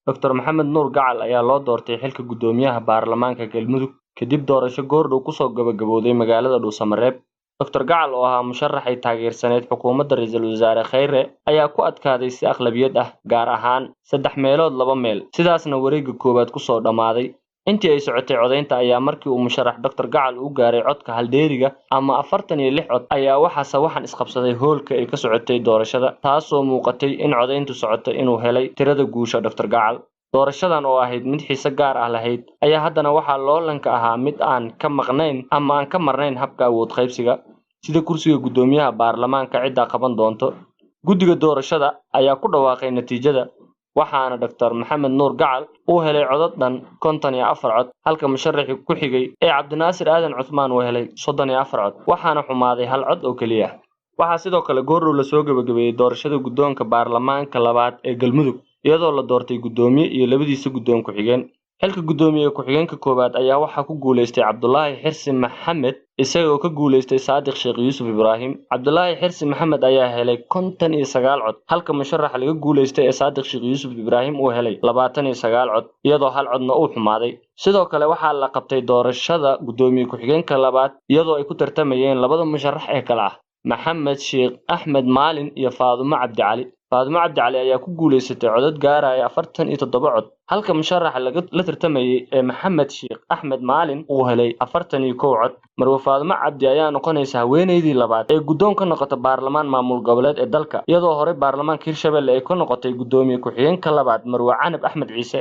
Dr. Maxamed Nuur Gacal ayaa loo doortay xilka gudoomiyaha baarlamaanka Galmudug kadib doorasho goordhow ku soo gabagabowday magaalada Dhuusamareeb. Dr. Gacal oo ahaa musharax ay taageersaneyd xukuumadda Ra'iisul Wasaare Khayre ayaa ku adkaaday si aqlabiyad ah, gaar ahaan 3 meel, sidaasna wareegga koowaad ku soo dhamaaday. Intii ay socotay codeynta ayaa markii uu musharax Dr. Gacal u gaaray codka haldeeriga ama 46 cod ayaa waxaa sawaxan isqabsaday hoolka ay ka socotay doorashada, taasoo muuqatay in codeyntu socotay inuu helay tirada guusha Dr. Gacal. Doorashadan oo ahayd mid xiise gaar ah lahayd ayaa haddana waxaa loolanka ahaa mid aan ka maqnayn ama aan ka marnayn habka awood qaybsiga, sida kursiga gudoomiyaha baarlamaanka cidda qaban doonto. Guddiga doorashada ayaa ku dhawaaqay natiijada, waxaana Dr. Maxamed Nuur Gacal uu helay codad dhan 54 cod, halka musharaxii ku xigay ee Cabdinaasir Aadan Cusmaan uu helay 34 cod, waxaana xumaaday 1 cod oo kaliya. Waxaa sidoo kale goordhow la soo gabagabeeyay doorashada guddoonka baarlamaanka labaad ee Galmudug, iyadoo la doortay gudoomiye iyo labadiisa guddoon ku xigeen. Xilka gudoomiye ku xigeenka koowaad ayaa waxaa ku guuleystay Cabdulaahi Xirsi Maxamed, isagoo ka guuleystay Saadiq Sheekh Yuusuf Ibraahim. Cabdulaahi Xirsi Maxamed ayaa helay 59 cod, halka musharaxa laga guuleystay ee Saadiq Sheekh Yuusuf Ibraahim uu helay 29 cod, iyadoo 1 codna uu xumaaday. Sidoo kale waxaa la qabtay doorashada gudoomiye ku xigeenka labaad iyadoo ay ku tartamayeen labada musharax ee kala ah Maxamed Sheekh Axmed Maalin iyo Faadumo Cabdi Cali. Faadumo Cabdi Cali ayaa ku guuleysatay codad gaaraya 47 cod, halka musharaxa la tartamayay ee Maxamed Sheekh Axmed Maalin uu helay 41 cod. Marwo Faadumo Cabdi ayaa noqonaysa haweeneydii labaad ee guddoon ka noqota baarlamaan maamul goboleed ee dalka, iyadoo hore baarlamaanka Hirshabelle ay ka noqotay gudoomiye ku xigeenka labaad Marwo Canab Axmed Ciise.